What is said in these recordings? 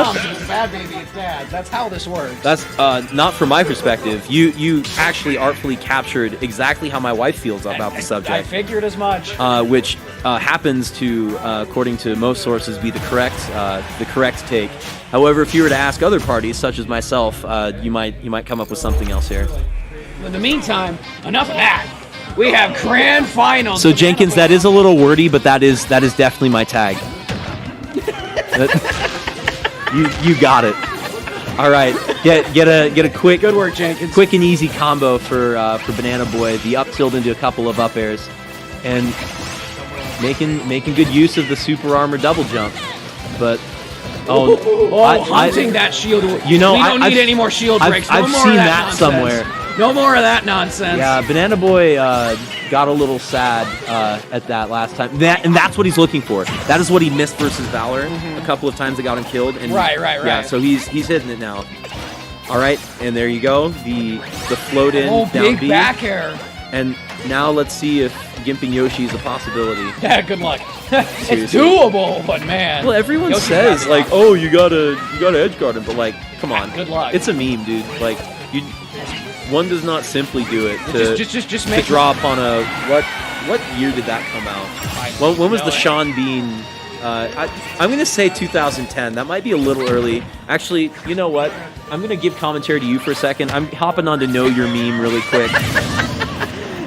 moms and it's a bad baby, it's dad. That's how this works. That's not from my perspective. You actually artfully captured exactly how my wife feels about the subject. I figured as much. Which happens to, according to most sources, be the correct take. However, if you were to ask other parties, such as myself, you might come up with something else here. In the meantime, enough of that. We have grand finals. So Jenkins, that is a little wordy, but that is definitely my tag. You got it. All right, get a quick, good work, Jenkins. Quick and easy combo for Banana Boy. The up tilt into a couple of up airs, and making good use of the super armor double jump. But hunting that shield. You know, we don't need any more shield breaks. I've seen that somewhere. No more of that nonsense. Yeah, Banana Boy got a little sad at that last time. And that's what he's looking for. That is what he missed versus Valor a couple of times that got him killed. And right. Yeah, so he's hitting it now. All right, and there you go. The float in down big B. back air. And now let's see if gimping Yoshi is a possibility. Yeah, good luck. It's doable, but man. Well, everyone Yoshi's says like, oh, you gotta edge guard him, but like, come on. Good luck. It's a meme, dude. Like one does not simply do it to just make draw upon a what year did that come out? When was the Sean Bean? I'm gonna say 2010. That might be a little early. Actually, you know what? I'm gonna give commentary to you for a second. I'm hopping on to know your meme really quick.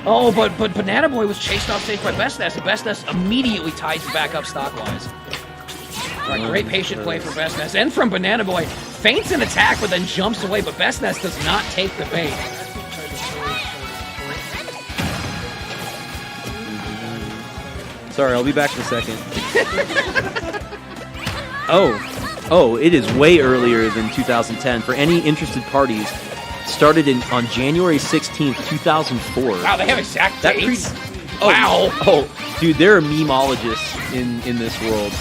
Oh, but Banana Boy was chased off stage by BestNess, and BestNess immediately ties back up stockwise. All right, great patient play for BestNess, and from Banana Boy. Feints an attack, but then jumps away, but BestNess does not take the bait. Sorry, I'll be back in a second. Oh, it is way earlier than 2010. For any interested parties, started on January 16th, 2004. Wow, they have exact dates? Wow. Oh, dude, there are memeologists in this world.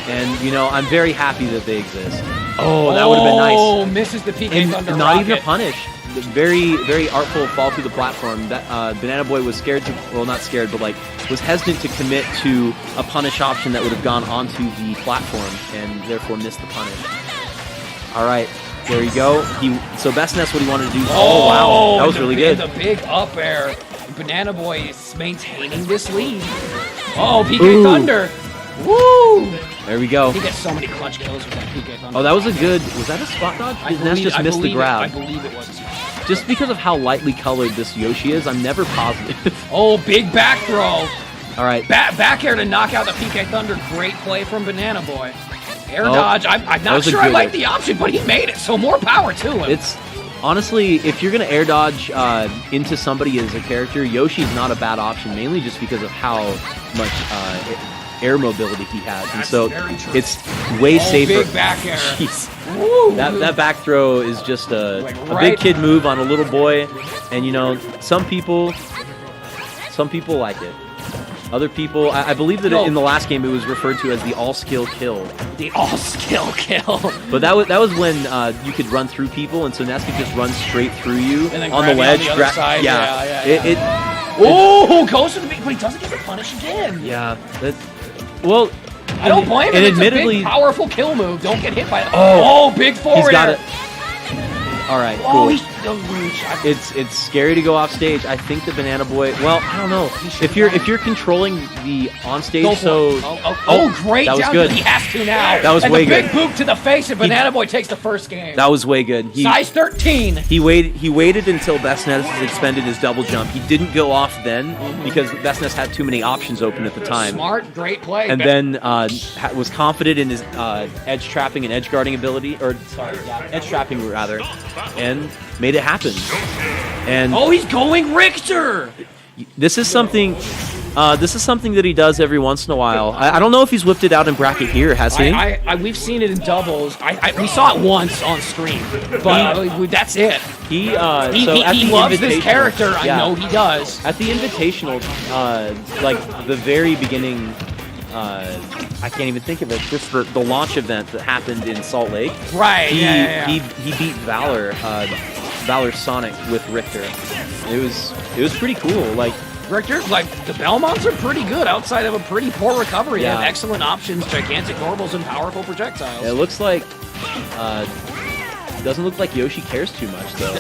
And, you know, I'm very happy that they exist. Oh, that would have been nice. Oh, misses the PK Thunder not rocket. even a punish. Very, very artful fall through the platform. That Banana Boy was scared to, well, not scared, but like was hesitant to commit to a punish option that would have gone onto the platform and therefore missed the punish. All right, there you go. So BestNess, what he wanted to do. Oh wow, that was really good. The big up air. Banana Boy is maintaining this lead. Oh, PK Thunder. Woo! There we go. He gets so many clutch kills with that PK Thunder. Oh, that was a good. Was that a spot dodge? Ness just missed the grab. I believe it was a spot dodge. Just because of how lightly colored this Yoshi is, I'm never positive. Oh, big back throw. All right. Back air to knock out the PK Thunder. Great play from Banana Boy. Air dodge. I'm not sure I like the option, but he made it, so more power to him. It's honestly, if you're going to air dodge into somebody as a character, Yoshi's not a bad option, mainly just because of how much air mobility he has. And so it's way safer. Big back air. Jeez. That back throw is just a big kid move on a little boy. And, you know, some people like it. Other people, I believe that in the last game it was referred to as the all-skill kill. The all-skill kill. But that was when you could run through people, and so Ness could just run straight through you and then on the ledge. On the other side. Yeah. Oh, goes to the big, but he doesn't get the punish again. Yeah. Well, I don't blame him. And it's admittedly, a big, powerful kill move. Don't get hit by it. Oh, big forward. He's got it. All right, cool. It's scary to go off stage. I think the Banana Boy. Well, I don't know. If you're controlling the on stage, so great! That was good. He has to now. That was way good. Big boot to the face, and Banana Boy takes the first game. That was way good. Size 13. He waited until BestNess expended his double jump. He didn't go off then because BestNess had too many options open at the time. Smart, great play. And then was confident in his edge trapping and edge guarding ability, edge trapping rather, and made it happen. And he's going Richter. This is something that he does every once in a while. I don't know if he's whipped it out in bracket here, has he? We've seen it in doubles. We saw it once on stream, but that's it. He loves this character. I know he does. At the Invitational, like the very beginning, I can't even think of it. Just the launch event that happened in Salt Lake. Right. He beat Valor Sonic with Richter. It was pretty cool. Like Richter, like the Belmonts are pretty good outside of a pretty poor recovery. They have excellent options, gigantic orbals, and powerful projectiles. It looks like Doesn't look like Yoshi cares too much though.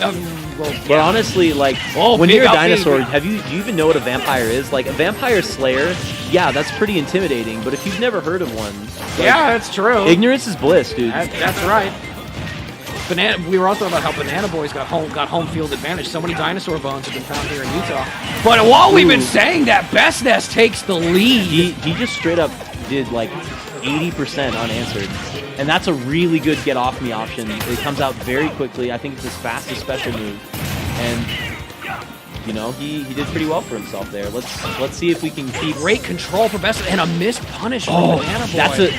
Well, But honestly, like when big you're a up, dinosaur, baby. do you even know what a vampire is? Like a vampire slayer, yeah, that's pretty intimidating. But if you've never heard of one, like, yeah, that's true. ignorance is bliss, dude. That's right. We were also about how Banana Boy's got home field advantage. So many dinosaur bones have been found here in Utah. But while we've been saying that, BestNess takes the lead. He just straight up did like 80% unanswered. And that's a really good get off me option. It comes out very quickly. I think it's his fastest special move. And you know, he did pretty well for himself there. Let's see if we can keep great control for BestNess and a missed punish from Banana Boy.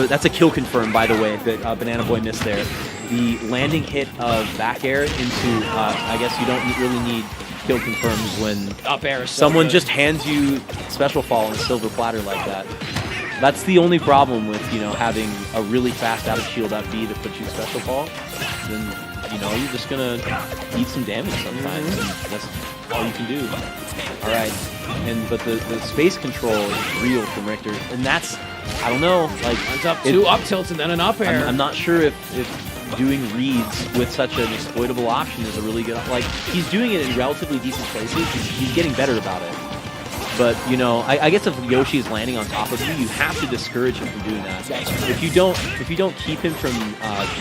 That's a kill confirm, by the way, that Banana Boy missed there. The landing hit of back air into I guess you don't really need kill confirms when up air is so someone good. just hands you special fall on a silver platter like that. That's the only problem with, you know, having a really fast out of shield up B to put you special fall. Then, you know, you're just gonna eat some damage sometimes, and that's all you can do. All right, but the space control is real from Richter, and that's, I don't know, like It's up two up tilts and then an up air. I'm not sure if doing reads with such an exploitable option is a really good, like he's doing it in relatively decent places. He's getting better about it. But, you know, I guess if Yoshi is landing on top of you, you have to discourage him from doing that. If you don't keep him from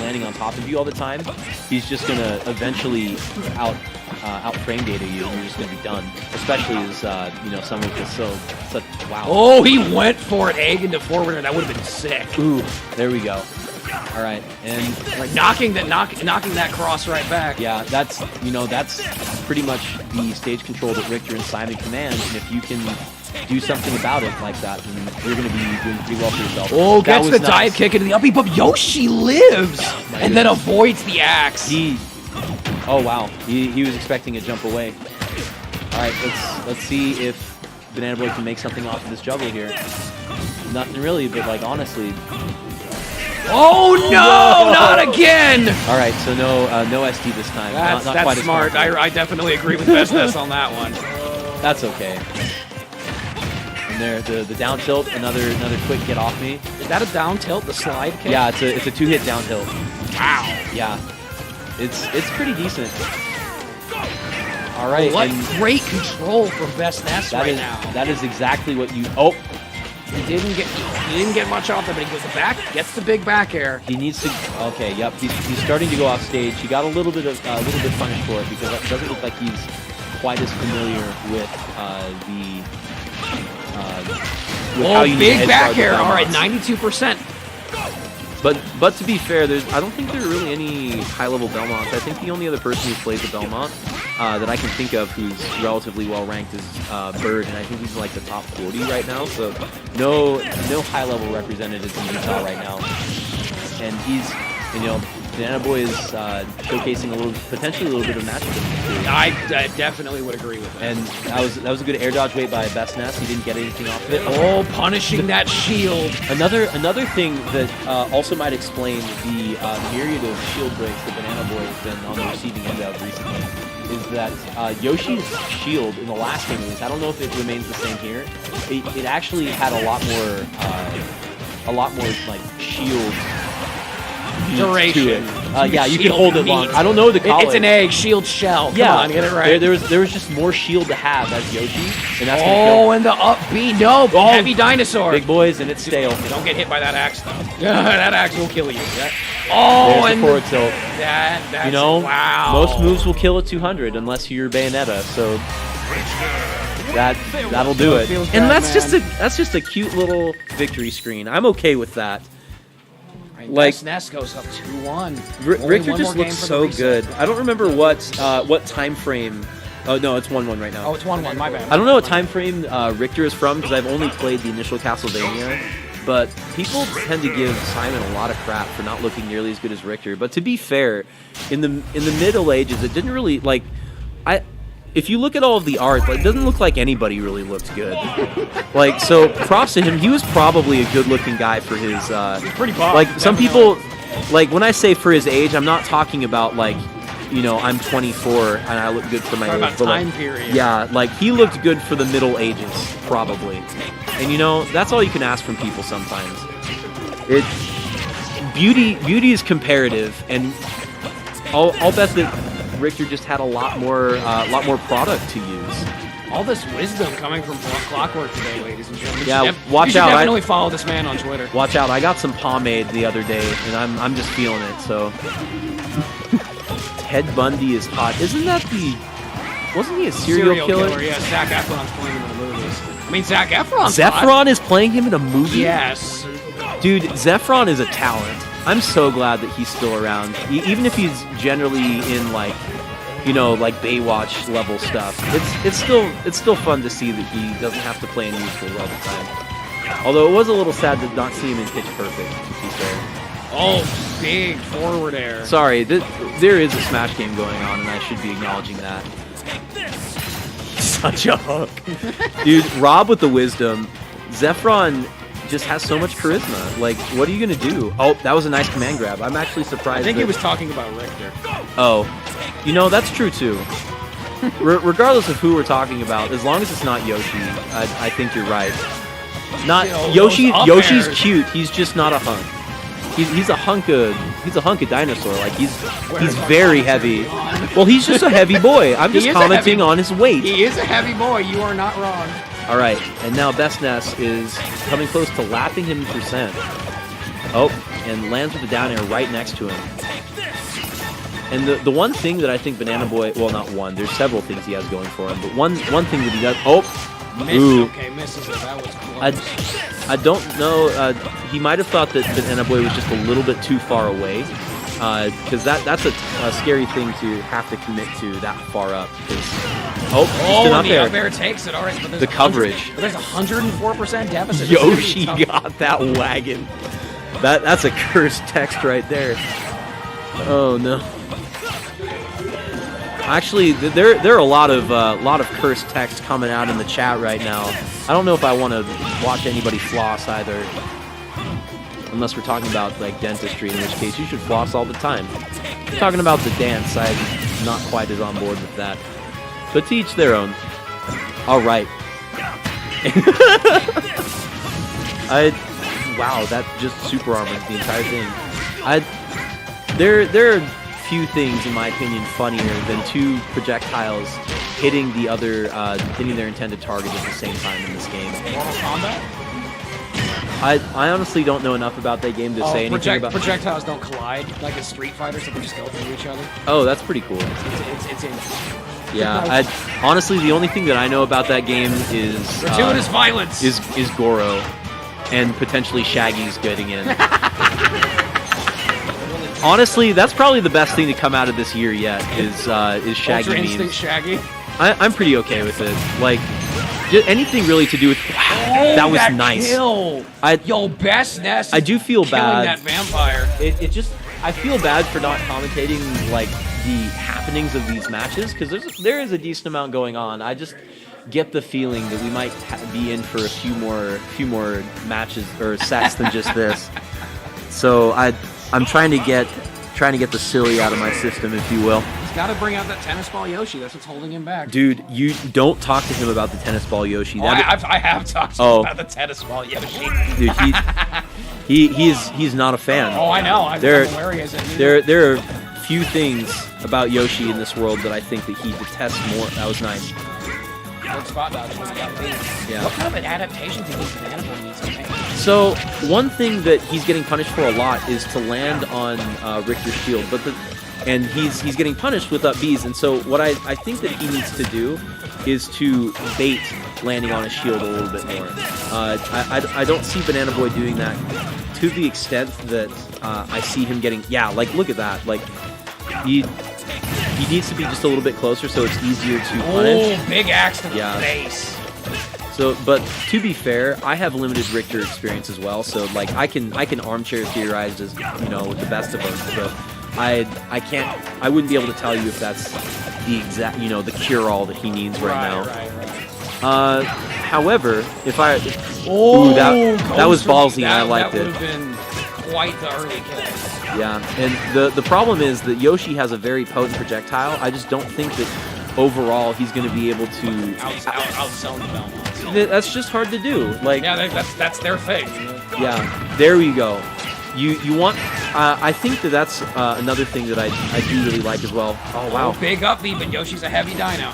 landing on top of you all the time, he's just gonna eventually out frame data you, and you're just gonna be done. Especially as you know, someone with such wow. Oh, he went for it, egg into forward, and that would have been sick. Ooh, there we go. All right, and like knocking that cross right back. Yeah, that's pretty much the stage control that Richter and Simon command, and if you can do something about it like that, then you're going to be doing pretty well for yourself. Oh, that gets was the dive kick into the up B, but Yoshi lives and then avoids the axe. Oh wow, he was expecting a jump away. All right, let's see if Banana Boy can make something off of this juggle here. Nothing really, but like honestly. Oh no, not again! All right, so no SD this time. That's quite smart. I definitely agree with BestNess on that one. That's okay. And there, the down tilt, another quick get off me. Is that a down tilt? The slide kick? Yeah, it's a 2-hit down tilt. Wow. Yeah, it's pretty decent. All right, what great control from BestNess right now. That is exactly what you. Oh. He didn't get much off there, but he goes back, gets the big back air. He needs to. Okay, yep. He's starting to go off stage. He got a little bit punished for it because it doesn't look like he's quite as familiar with how you big back air. All right, 92%. But to be fair, I don't think there are really any high-level Belmonts. I think the only other person who plays the Belmont that I can think of who's relatively well-ranked is Bird, and I think he's in like the top 40 right now, so no high-level representatives in Utah right now. And he's, you know, Banana Boy is showcasing potentially a little bit of matchup difference. I definitely would agree with that. And that was a good air dodge wait by BestNess. He didn't get anything off of it. Oh, punishing that shield. Another thing that also might explain the myriad of shield breaks that Banana Boy has been on the receiving end of recently is that Yoshi's shield in the last game release, I don't know if it remains the same here. It actually had a lot more like shield duration. Yeah, you can hold it long. I don't know the college. It's an egg, shield shell. Come on, get it right. There was just more shield to have as Yoshi, and that's and the up B, no, heavy dinosaur. Big boys, and it's stale. Don't get hit by that axe though. That axe will kill you. There's and the forward tilt. That's, you know, wow. Most moves will kill at 200 unless you're Bayonetta. So that'll do it. And that's just a cute little victory screen. I'm okay with that. Like Ness goes up 2-1. Richter just looks so good. I don't remember what time frame. Oh no, it's 1-1 right now. Oh, it's 1-1. My bad. I don't know what time frame Richter is from because I've only played the initial Castlevania. But people tend to give Simon a lot of crap for not looking nearly as good as Richter. But to be fair, in the Middle Ages, it didn't really like. If you look at all of the art, it doesn't look like anybody really looked good. Like, so props to him. He was probably a good-looking guy for his. He's pretty boss. Like some people, like when I say for his age, I'm not talking about like, you know, I'm 24 and I look good for my age. About time period. Yeah, like he looked good for the Middle Ages, probably. And you know, that's all you can ask from people sometimes. beauty is comparative, and I'll bet that Richter just had a lot more product to use. All this wisdom coming from Clockwork today, ladies and gentlemen. Yeah, watch out! Definitely follow this man on Twitter. Watch out! I got some pomade the other day, and I'm just feeling it. So, Ted Bundy is hot. Isn't that wasn't he a serial killer? Yeah, Zac Efron's playing him in the movies. I mean, Zac Efron's Zephron is playing him in a movie? Yes. Dude, Zephron is a talent. I'm so glad that he's still around. Even if he's generally in, like, you know, like Baywatch level stuff, it's still fun to see that he doesn't have to play in musical all the time. Although it was a little sad to not see him in Pitch Perfect, to be fair. Oh, big forward air. Sorry, there is a Smash game going on, and I should be acknowledging that. Such a hook. Dude, Rob with the wisdom. Zephron just has so much charisma. Like, what are you going to do? Oh, that was a nice command grab. I'm actually surprised. I think he was talking about Richter. Oh, you know, that's true too. Regardless of who we're talking about, as long as it's not Yoshi, I think you're right. Not Yoshi. Yoshi's cute. He's just not a hunk. He's a hunk of dinosaur. Like he's very heavy. Well, he's just a heavy boy. I'm just commenting on his weight. He is a heavy boy. You are not wrong. All right, and now BestNess is coming close to lapping him in percent. Oh, and lands with the down air right next to him. And the one thing that I think Banana Boy, well, not one. There's several things he has going for him, but one thing that he does. Oh, misses it. That was close. I don't know. He might have thought that Banana Boy was just a little bit too far away, because that's a scary thing to have to commit to that far up. The up air takes it. All right, but the coverage. But there's 104% deficit. Yoshi got that wagon. That's a cursed text right there. Oh no. Actually, there are a lot of cursed text coming out in the chat right now. I don't know if I want to watch anybody floss either, unless we're talking about like dentistry, in which case you should floss all the time. If we're talking about the dance, I'm not quite as on board with that. But to each their own. All right. Wow, that just super armored the entire thing. There are few things, in my opinion, funnier than two projectiles hitting their intended target at the same time in this game. Mortal Kombat? I honestly don't know enough about that game to say anything about. Projectiles don't collide like in Street Fighter, so they just go through each other. Oh, that's pretty cool. It's in. Yeah, honestly, the only thing that I know about that game is gratuitous violence. Is Goro, and potentially Shaggy's getting in. Honestly, that's probably the best thing to come out of this year yet. Is Shaggy Ultra memes. Instinct Shaggy. I'm pretty okay with it. Like, anything really to do with. Wow, that was nice. Kill. BestNess. I do feel bad. That vampire. It just. I feel bad for not commentating like the happenings of these matches, because there is a decent amount going on. I just get the feeling that we might be in for a few more matches or sets than just this. So I'm trying to get the silly out of my system, if you will. He's got to bring out that tennis ball Yoshi. That's what's holding him back. Dude, you don't talk to him about the tennis ball Yoshi. I have talked to him about the tennis ball Yoshi. Dude, he's not a fan. Oh, I know. I'm aware he isn't. There are few things about Yoshi in this world that I think that he detests more. That was nice. Good spot dodge. Yeah. What kind of an adaptation do you think Banana Boy needs to make? So, one thing that he's getting punished for a lot is to land on Richter's shield, and he's getting punished with up Bs, and so what I think that he needs to do is to bait landing on his shield a little bit more. I don't see Banana Boy doing that to the extent that I see him getting... Yeah, like, look at that. Like, he needs to be just a little bit closer so it's easier to punish. Oh, big axe to the face. So, but to be fair, I have limited Richter experience as well, so like I can armchair theorize as with the best of them. So I wouldn't be able to tell you if that's the exact the cure-all that he needs right now. Right. However, that was ballsy and I liked it. That would have been quite the early kill. Yeah, and the problem is that Yoshi has a very potent projectile. I just don't think that overall he's going to be able to outsell the Belmonts. That's just hard to do. Like, yeah, that's their thing. Yeah, there we go. You want... I think that's another thing that I do really like as well. Oh, wow. Oh, big up B, but Yoshi's a heavy dino.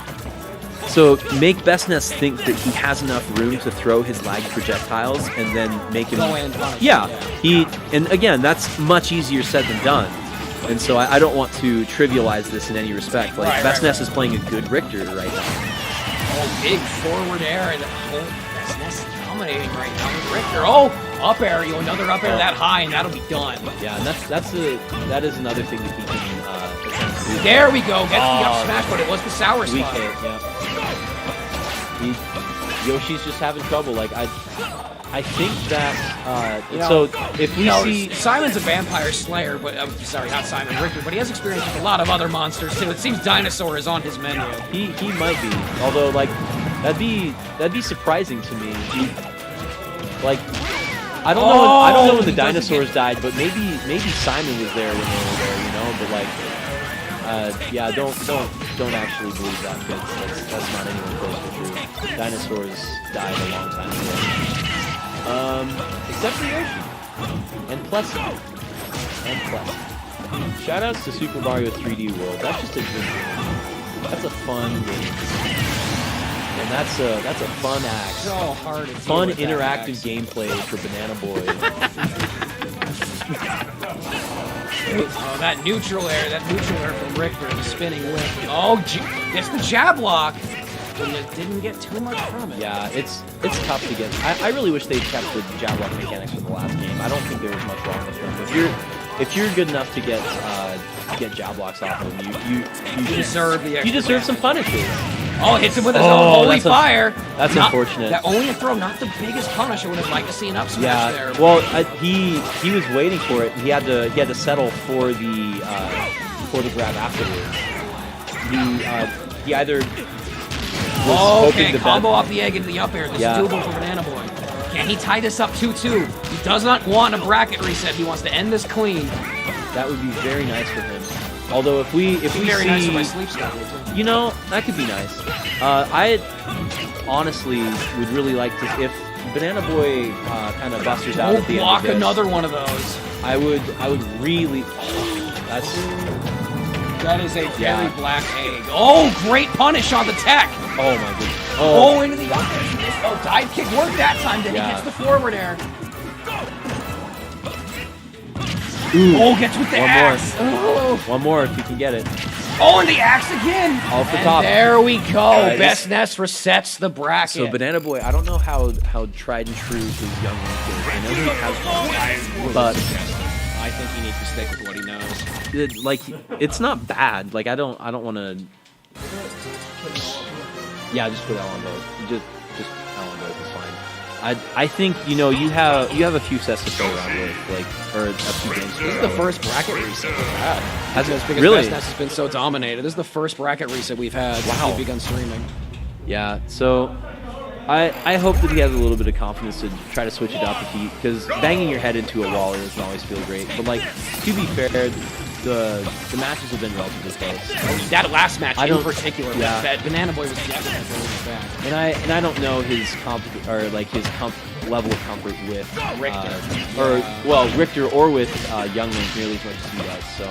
So make BestNess think that he has enough room to throw his lag projectiles and then make him... Go in, punish yeah, him, and again, that's much easier said than done. And so I don't want to trivialize this in any respect. Like, BestNess is playing a good Richter right now. Oh, big forward air, and BestNess is dominating right now with Richter. Oh, up air, another up air that high, and that'll be done. Yeah, and that is another thing that he can attempt to do. There we go, gets the up smash, but it was the sour Weak spot. hit, yeah. Yoshi's just having trouble. Like I think that so if we see Simon's a vampire slayer, but I'm sorry, not Simon, Richter, but he has experience with a lot of other monsters too. It seems dinosaur is on his menu. He might be, although like that'd be surprising to me. Like I don't know when the dinosaurs died, but maybe Simon was there when they were there, you know. But like yeah, don't actually believe that, kids. That's not anywhere close to true. Dinosaurs died a long time ago. Except for Yoshi. And Plessy. Shoutouts to Super Mario 3D World. That's just a good game. That's a fun game. And that's a fun act. So hard to fun interactive gameplay for Banana Boy. Oh, that neutral air from Richter, the spinning whip. Oh, it's the jab lock. And it didn't get too much from it. Yeah, it's tough to get. I really wish they'd kept the jab lock mechanics from the last game. I don't think there was much wrong with them. If you're good enough to get jab locks off of them, you deserve the extra. You deserve some punishes. Oh, hits him with his own holy fire. That's unfortunate. That only a throw, not the biggest punish. I would have liked to see an up smash there. Well, he was waiting for it. He had to settle for the grab afterwards. He either was hoping combo off the egg into the up air. This is doable for Banana Boy. Can he tie this up 2-2? He does not want a bracket reset. He wants to end this clean. That would be very nice for him. Although if we very see, nice for my sleep schedule too. You know, that could be nice. I honestly would really like to, if Banana Boy kind of busters out at the end of this, another one of those. I would really. That is a very black egg. Oh, great punish on the tech. Oh my goodness. Oh, into the up air. Oh, dive kick worked that time. Then he gets the forward air. Ooh, oh, gets with the axe. One more if you can get it. Oh, and the axe again. Off the top. There we go. BestNess resets the bracket. So Banana Boy, I don't know how tried and true his young link is. I know he has one, but I think he needs to stick with what he knows. Like, it's not bad. Like, I don't want to. Yeah, just put L on both. Just L on both is fine. I think you have a few sets to play around with, like, or a few games. This is the first bracket reset we've had. Has it because really? BestNess has been so dominated. This is the first bracket reset we've had since we've begun streaming. Yeah, so I hope that he has a little bit of confidence to try to switch it up because banging your head into a wall doesn't always feel great. But like, to be fair, the matches have been relatively close. That last match in particular, Banana Boy was definitely really bad. And I don't know his level of comfort with Richter, Richter or with Young Link nearly as much as he does. So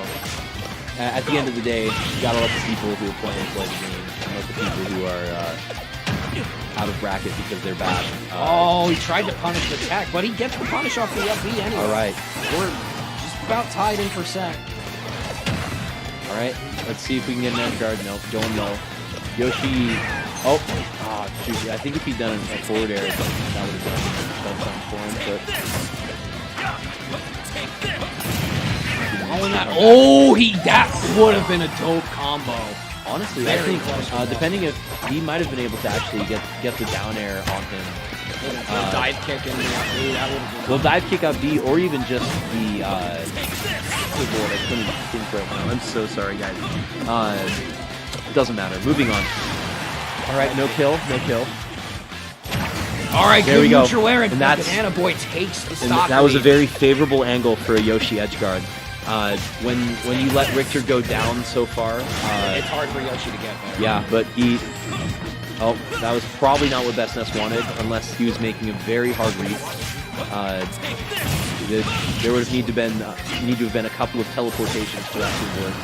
at the end of the day, you gotta let the people who are playing play the game, and let the people who are out of bracket because they're bad. He tried to punish the tech, but he gets the punish off the FB anyway. All right, we're just about tied in percent. All right, let's see if we can get an edge guard. Nope, going low. Yoshi. Shoot. I think if he'd done a forward air, that would have done something for him. But that would have been a dope combo. Honestly, I think depending if he might have been able to actually get the down air on him. Dive kick in the FB, that would have been dive kick up B, or even just the I couldn't think right now. I'm so sorry, guys. Doesn't matter. Moving on. All right, no kill. All right, there we go. Neutral air, and Banana Boy takes the stock. That was a very favorable angle for a Yoshi edgeguard. When you let Richter go down so far, it's hard for Yoshi to get there. Yeah, but he. Oh, that was probably not what BestNess wanted, unless he was making a very hard read. There would have need to have been a couple of teleportations for that to work.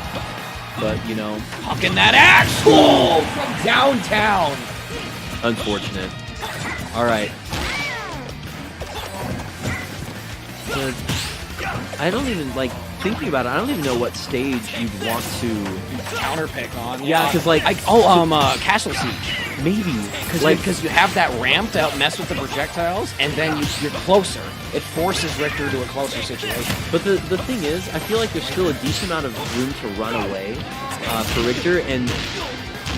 But, you know... Hucking that axe! Oh, from downtown! Unfortunate. Alright. I don't even, like, thinking about it, I don't even know what stage you'd want to... Counterpick on. Yeah, because, like... Castle Siege. Maybe. Because you have that ramp to help mess with the projectiles, and then you're closer. It forces Richter to a closer situation. But the thing is, I feel like there's still a decent amount of room to run away for Richter, and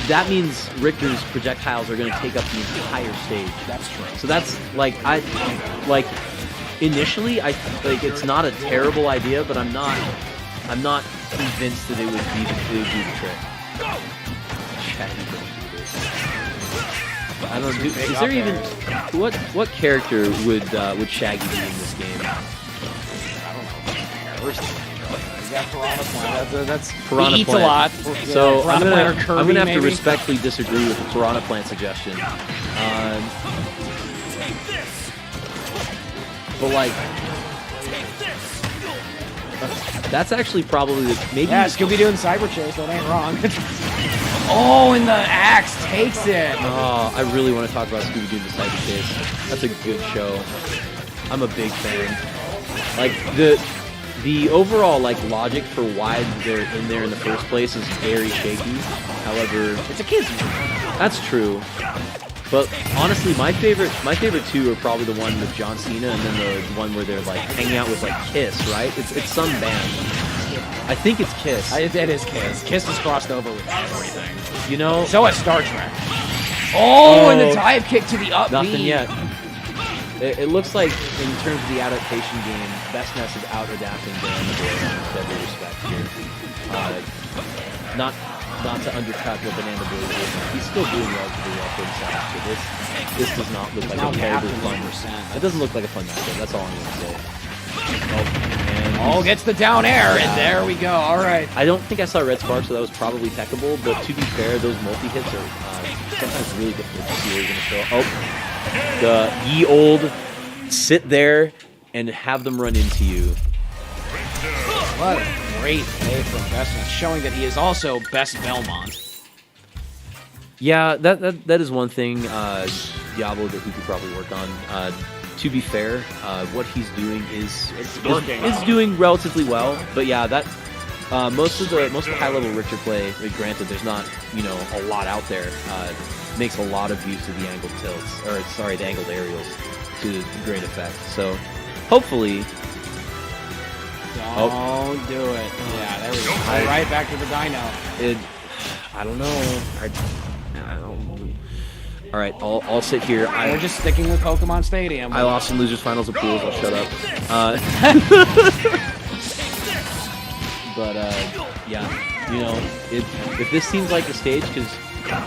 that means Richter's projectiles are going to take up the entire stage. That's true. So that's, initially, it's not a terrible idea, but I'm not convinced that it would do the trick. I don't know. Is there even what character would Shaggy be in this game? I don't know. You got Piranha Plant. That's Piranha he eats Plant. A lot. So Piranha Plant or Kirby, I'm gonna have maybe? to respectfully disagree with the Piranha Plant suggestion. But like, that's actually probably maybe. Yeah, Scooby-Doo and Cyber Chase. That ain't wrong. Oh, and the axe takes it. Oh, I really want to talk about Scooby-Doo and the Cyber Chase. That's a good show. I'm a big fan. Like the overall logic for why they're in there in the first place is very shaky. However, it's a kids movie. That's true. But honestly, my favorite two are probably the one with John Cena and then the one where they're hanging out with Kiss, right? It's some band. I think it's Kiss. It is Kiss. Kiss has crossed over with everything. You know? So has Star Trek. Oh, and the dive kick to the up Nothing B. yet. It looks like, in terms of the adaptation game, BestNess is out-adapting Banana Boy in every respect here. Not to undercut what Banana Boy is doing. He's still doing relatively well for himself, but this does not look like a terribly fun. It doesn't look like a fun matchup. That's all I'm going to say. Oh, gets the down air, and there we go. All right. I don't think I saw Red Spark, so that was probably techable, but to be fair, those multi-hits are sometimes really difficult to see where you're going to show. Oh, the ye old sit there and have them run into you. What a great play from BestNess, showing that he is also Best Belmont. Yeah, that is one thing Diablo that we could probably work on. To be fair, what he's doing is doing relatively well. But yeah, that most of the high level Richter play, granted, there's not a lot out there. Makes a lot of use of the angled tilts, the angled aerials to great effect. So hopefully, don't do it. Yeah, there we go. Right back to the dyno. I don't know. I don't. All right, I'll sit here. We're just sticking with Pokemon Stadium. I lost some losers finals of pools. I'll shut up. But yeah, if this seems like a stage, because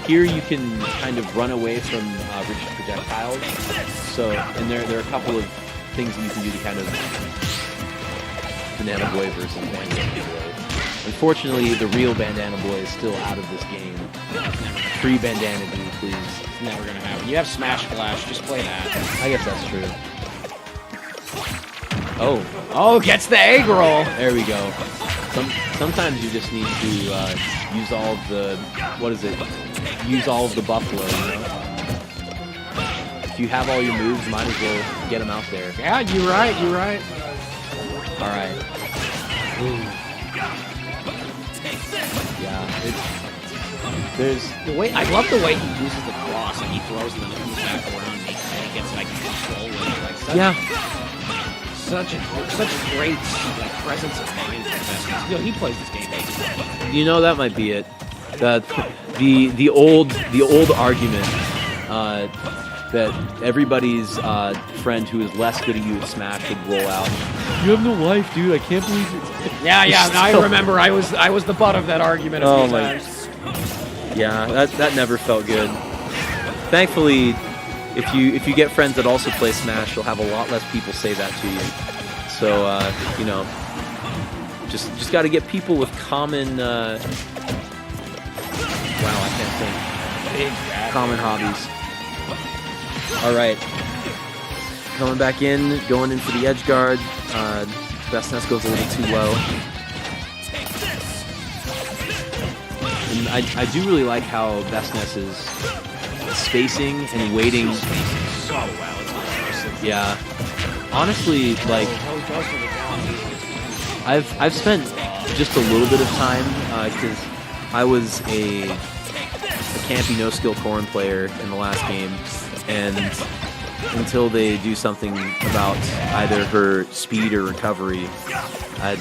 here you can kind of run away from Rich's projectiles. So, and there are a couple of things that you can do to kind of Banana Boy versus Bandana Boy. Unfortunately, the real Bandana Boy is still out of this game. Free Bandana Dude, please. It's never gonna happen. You have Smash Flash, just play that. I guess that's true. Oh, gets the egg roll. There we go. Sometimes you just need to use all of the use all of the buffalo. If you have all your moves, might as well get them out there. Yeah, you're right. All right. Yeah, there's the way I love the way he uses the cross and he throws them and moves back around and he gets control with it. Such a great presence of mind for BestNess. He plays this game basically. That might be it. The old argument that everybody's friend who is less good at you at Smash would roll out. You have no life, dude. I can't believe it. Yeah. Now I remember. I was the butt of that argument a few times. Yeah, that never felt good. Thankfully, if you get friends that also play Smash, you'll have a lot less people say that to you. So just got to get people with common. Wow, I can't think. Common hobbies. All right, coming back in, going in for the edge guard. BestNess goes a little too low. And I do really like how BestNess is spacing and waiting. So well. Yeah. Honestly, like, I've spent just a little bit of time because I was a campy no-skill Corrin player in the last game, and until they do something about either her speed or recovery, I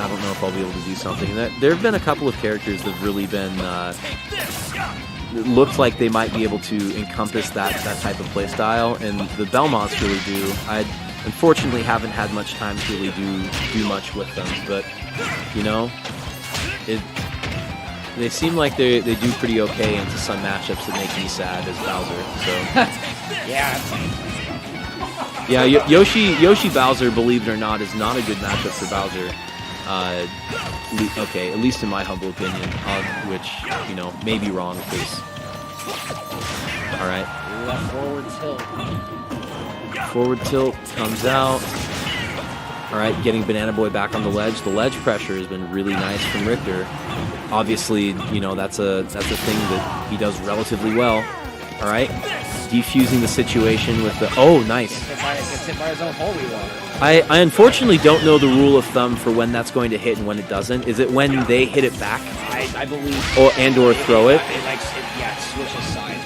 don't know if I'll be able to do something. There have been a couple of characters that have really been it looks like they might be able to encompass that type of play style, and the Belmonts really do. I unfortunately haven't had much time to really do much with them, but you know, they seem like they do pretty okay into some matchups that make me sad as Bowser. So yeah. Yeah, Yoshi Bowser, believe it or not, is not a good matchup for Bowser. Okay, at least in my humble opinion, which, you know, may be wrong, because... Alright. Left forward tilt. Forward tilt comes out. Alright, getting Banana Boy back on the ledge. The ledge pressure has been really nice from Richter. Obviously, you know, that's a thing that he does relatively well. Alright. Defusing the situation with the... Oh, nice. Gets hit by his own holy water. I unfortunately don't know the rule of thumb for when that's going to hit and when it doesn't. Is it when they hit it back? I believe... Or throw it? It switches sides.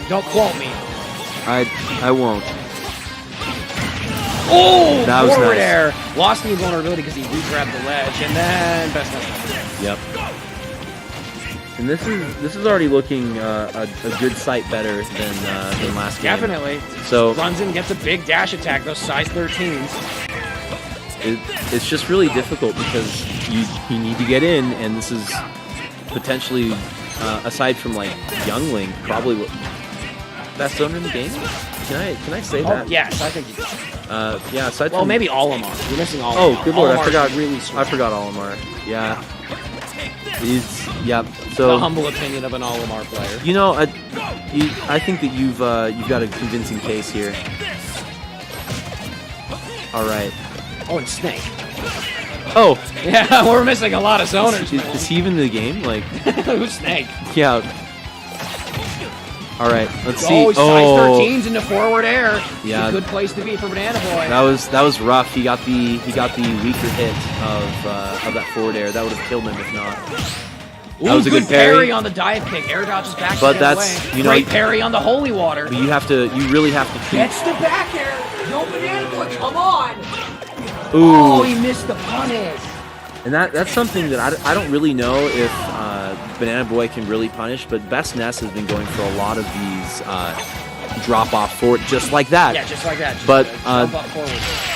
Don't quote me. I won't. Oh! That was forward nice. air. Lost the invulnerability because he re-grabbed the ledge, and then BestNess. Yep. And this is already looking a good sight better than last game. Definitely. So runs in, gets a big dash attack. Those size 13s. It's just really difficult because you need to get in, and this is potentially aside from like Young Link, probably best owner in the game. Can I say that? Yes, I think you can. Yeah. Aside Well, from maybe Olimar. You're missing Olimar. Oh, good lord! Olimar's I forgot really Olimar. Yeah. So the humble opinion of an Olimar player. You know, I think that you've got a convincing case here. All right. Oh, and Snake. Oh. Yeah, we're missing a lot of zoners. Is he even in the game? Like. Who's Snake? Yeah. All right. Let's see. Oh, size 13s into forward air. Yeah. It's a good place to be for Banana Boy. That was rough. He got the weaker hit of that forward air. That would have killed him if not. That was a good parry on the dive kick. Air dodges back. But that's away. You know, great parry on the holy water. But you really have to treat. Gets the back air. No Banana Boy, come on. Ooh. Oh, he missed the punish. And that's something that I don't really know if Banana Boy can really punish, but BestNess has been going for a lot of these drop off forward just like that. Yeah, just like that. Just but jump up forward.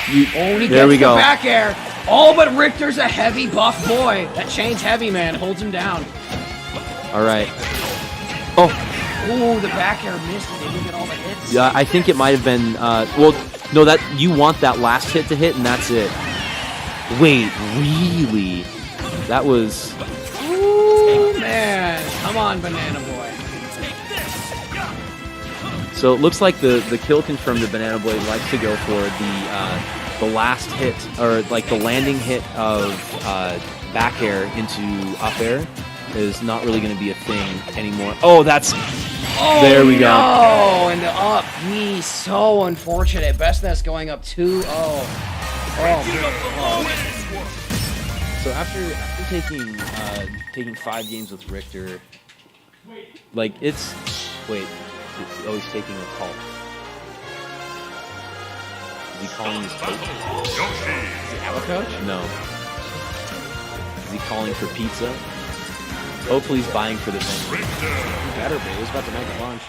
He there we go. Back air. Oh, but Richter's a heavy buff boy. That chain's heavy, man. Holds him down. All right. Oh. Ooh, the back air missed. He didn't get all the hits. Yeah, I think it might have been. Well, no, that you want that last hit to hit, and that's it. Wait, really? That was... Ooh, man. Come on, Banana Boy. So it looks like the kill confirmed that Banana Boy likes to go for the last hit, or like the landing hit of back air into up air is not really going to be a thing anymore. Oh, that's... Oh, there we go. Oh, and the up B. So unfortunate. BestNess going up 2-0. So after taking 5 games with Richter, like it's oh, he's taking a call. Is he calling his coach? Yoshi. Does he have a coach? No. Is he calling for pizza? Hopefully he's buying for the venue. He better be. He's about to make a lunch.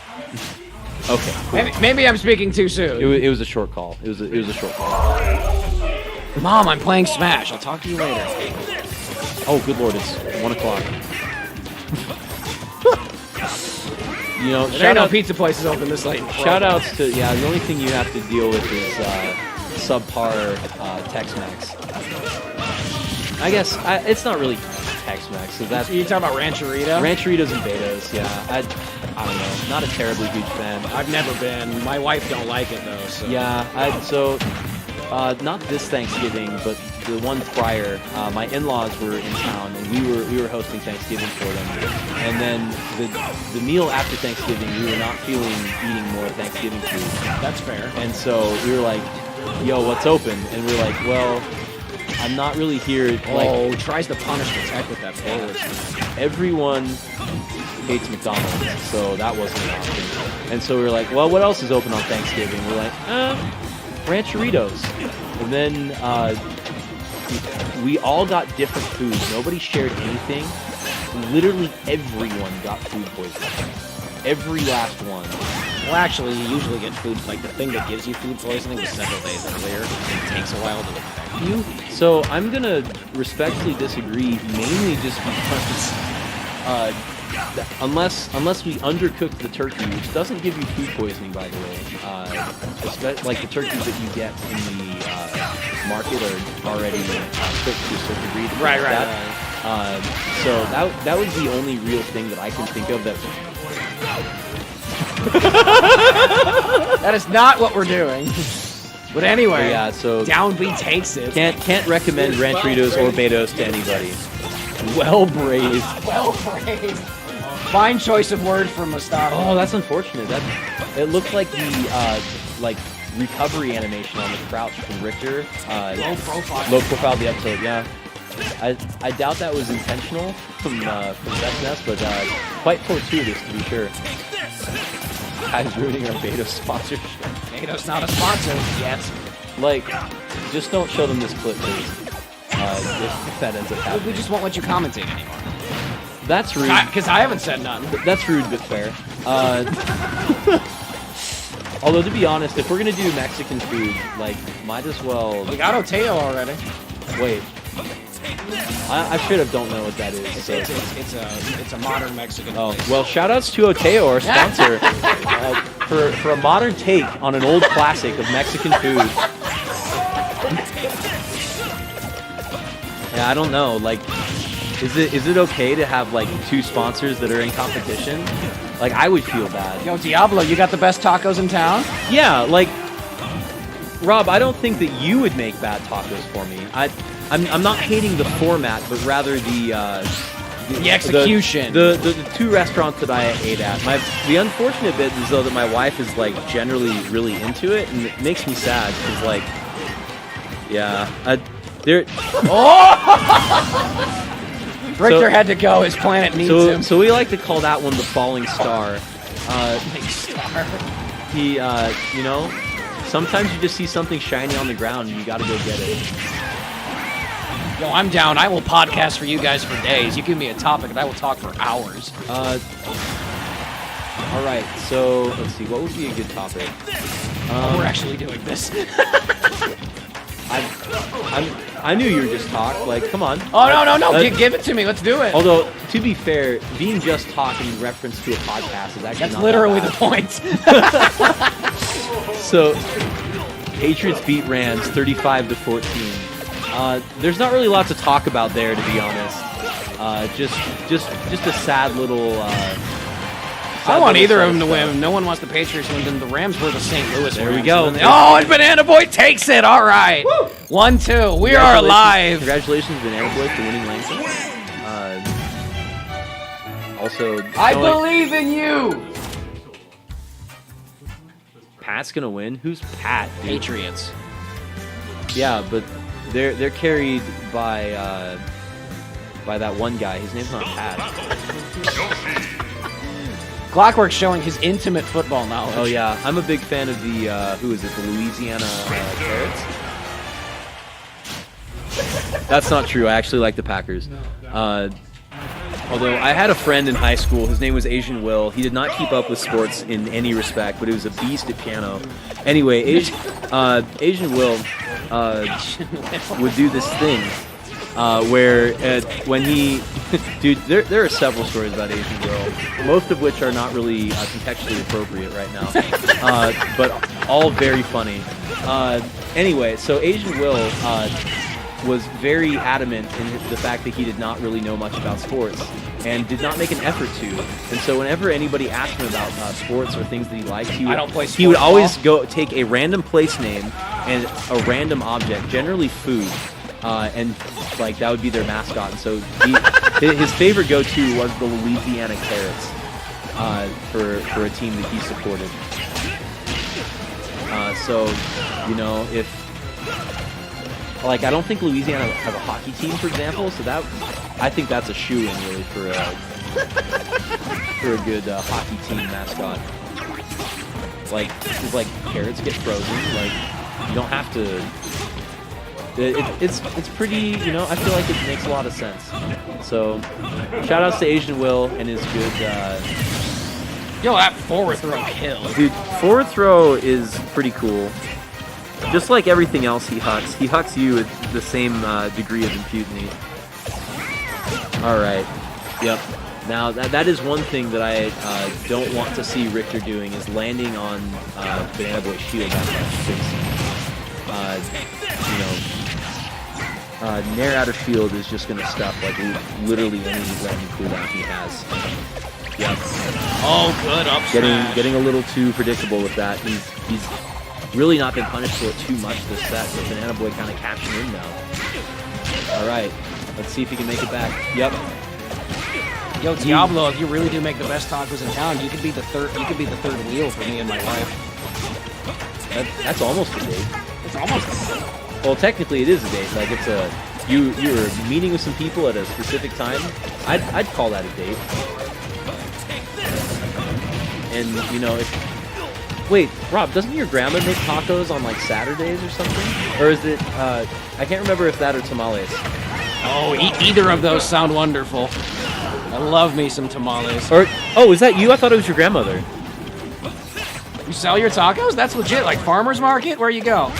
Okay. Cool. Maybe I'm speaking too soon. It was a short call. It was a short call. Mom, I'm playing Smash. I'll talk to you later. Oh, good lord, it's 1 o'clock. You know, there ain't no pizza places open this late. Shout outs to, the only thing you have to deal with is subpar Tex-Mex. I guess it's not really Tex-Mex. So that's, you talking about Rancherita? Rancheritas and Betas, yeah. I don't know. Not a terribly huge fan. I've never been. My wife don't like it though. So. Yeah, Not this Thanksgiving, but the one prior. My in-laws were in town, and we were hosting Thanksgiving for them. And then the meal after Thanksgiving, we were not feeling eating more Thanksgiving food. That's fair. And so we were like, "Yo, what's open?" And we were like, "Well, I'm not really here." Like, tries to punish the tech with that forward. Everyone hates McDonald's, so that wasn't an option. And so we were like, "Well, what else is open on Thanksgiving?" We're like, Rancheritos. And then we all got different foods. Nobody shared anything. Literally everyone got food poisoning. Every last one. Well, actually, you usually get food, like the thing that gives you food poisoning was several days earlier. It takes a while to affect you. So I'm going to respectfully disagree, mainly just because unless we undercooked the turkey, which doesn't give you food poisoning, by the way. Like the turkeys that you get in the market are already cooked to a certain degree. Right. So that was the only real thing that I can think of that. That is not what we're doing. But anyway, yeah. So Downbeat takes it. Can't recommend Rancheritos or Betos to anybody. Well braised. Fine choice of words from Mustafa. Oh, that's unfortunate. It looked like the recovery animation on the crouch from Richter. Low profile. Low profile the episode. Yeah. I doubt that was intentional from BestNess, but quite fortuitous to be sure. Guys ruining our Beto sponsorship. Beto's not a sponsor yet. Like, just don't show them this clip, please. If that ends up happening. We just won't let you commentate anymore. That's rude. Because I haven't said none. That's rude, but fair. Although, to be honest, if we're going to do Mexican food, like, might as well... We got Oteo already. Wait. I should have don't know what that is. It's a modern Mexican place. Well, shout-outs to Oteo, our sponsor, for a modern take on an old classic of Mexican food. Yeah, I don't know. Like, is it okay to have like two sponsors that are in competition? Like, I would feel bad. Yo, Diablo, you got the best tacos in town? Yeah, like, Rob, I don't think that you would make bad tacos for me. I'm not hating the format, but rather the execution. The two restaurants that I ate at. The unfortunate bit is though that my wife is like generally really into it, and it makes me sad because like, yeah, Richter had to go. His planet needs him. So we like to call that one the falling star. He, you know, sometimes you just see something shiny on the ground and you got to go get it. Yo, I'm down. I will podcast for you guys for days. You give me a topic and I will talk for hours. All right. So let's see. What would be a good topic? We're actually doing this. I knew you were just talk. Like, come on. Oh, no. Give it to me. Let's do it. Although, to be fair, being just talk in reference to a podcast is actually That's literally the point. So, Patriots beat Rams 35-14. There's not really lots to talk about there, to be honest. Just a sad little. I want either of them to win. No one wants the Patriots to win. Then the Rams were the St. Louis. There we go. And Banana Boy takes it. All right. 1-2. We are alive. Congratulations, Banana Boy, for winning Langston. Also, I believe in you. Pat's gonna win. Who's Pat? Dude? Patriots. Yeah, but they're carried by that one guy. His name's not Pat. Clockwork's showing his intimate football knowledge. Oh yeah, I'm a big fan of the who is it? The Louisiana Carrots. That's not true. I actually like the Packers. Although I had a friend in high school, his name was Asian Will. He did not keep up with sports in any respect, but he was a beast at piano. Anyway, Asian Will would do this thing where when he... Dude, there are several stories about Asian Will, most of which are not really contextually appropriate right now, but all very funny. Anyway, so Asian Will... was very adamant in the fact that he did not really know much about sports and did not make an effort to. And so whenever anybody asked him about sports or things that he liked, he would always go take a random place name and a random object, generally food, and like that would be their mascot. And so his favorite go-to was the Louisiana Carrots for a team that he supported. So, you know, if like I don't think Louisiana has a hockey team, for example, so that I think that's a shoo-in really for a good hockey team mascot. Like, because like carrots get frozen, like you don't have to. It's pretty, you know. I feel like it makes a lot of sense. So, shout outs to Asian Will and his good. Yo, that forward throw kills. Dude, forward throw is pretty cool. Just like everything else he hucks you with the same degree of impunity. All right. Yep. Now that is one thing that I don't want to see Richter doing is landing on Banana Boy's shield that much. You know, Nair out of shield is just gonna stuff like literally any landing cooldown he has. Yep. Oh, good up smash. Getting a little too predictable with that. He's really not been punished for it too much this set, but Banana Boy kind of catching him now. All right, let's see if he can make it back. Yep. Yo, Diablo, if you really do make the best tacos in town, you could be the third. You could be the third wheel for me and my wife. That's almost a date. It's almost. Well, technically, it is a date. Like it's a you're meeting with some people at a specific time. I'd call that a date. And you know, wait, Rob, doesn't your grandma make tacos on like Saturdays or something? Or is it? I can't remember if that or tamales. Oh, either of those sound wonderful. I love me some tamales. Or is that you? I thought it was your grandmother. You sell your tacos? That's legit. Like farmer's market? Where you go?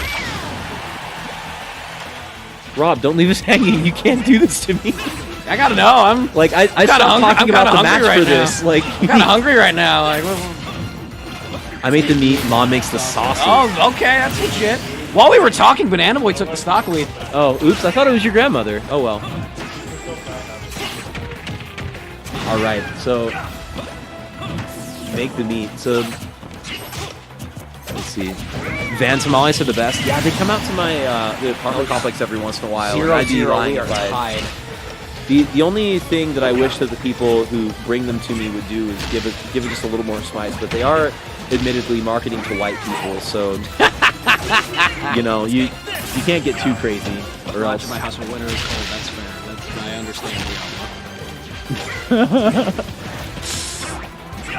Rob, don't leave us hanging. You can't do this to me. I gotta know. I'm like I stopped talking about the match for this. Like I'm kind of hungry right now. Like I made the meat. Mom makes the sausage. Oh, okay, that's legit. While we were talking, Banana Boy took the stock lead. Oh, oops! I thought it was your grandmother. Oh well. All right, so make the meat. So let's see. Van tamales are the best. Yeah, they come out to my the apartment complex every once in a while. 0-0, we are tied. The only thing that I wish that the people who bring them to me would do is give it just a little more spice. But they are admittedly marketing to white people, so you know you can't get too crazy. Or else my house when winter is cold. That's fair. I understand.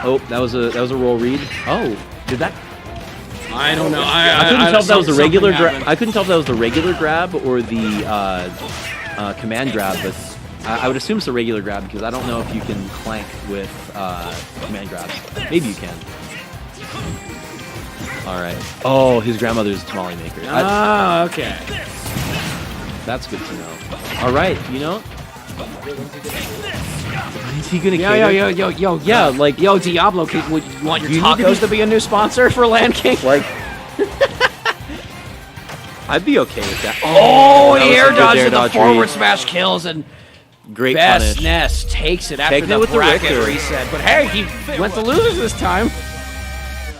Oh, that was a roll read. Oh, did that? I don't know. I couldn't tell if that was the regular grab. I couldn't tell if that was the regular grab or the command grab, but I would assume it's a regular grab because I don't know if you can clank with command grabs. Maybe you can. All right. Oh, his grandmother's a tamale maker. Oh, okay. That's good to know. All right, you know. Is he gonna? Yo. Yeah, like yo, Diablo. Would you want your tacos to be a new sponsor for Land King? Like. I'd be okay with that. Oh, he air dodged the forward smash kills and great punish. BestNess takes it after the bracket reset. But hey, he went to losers this time.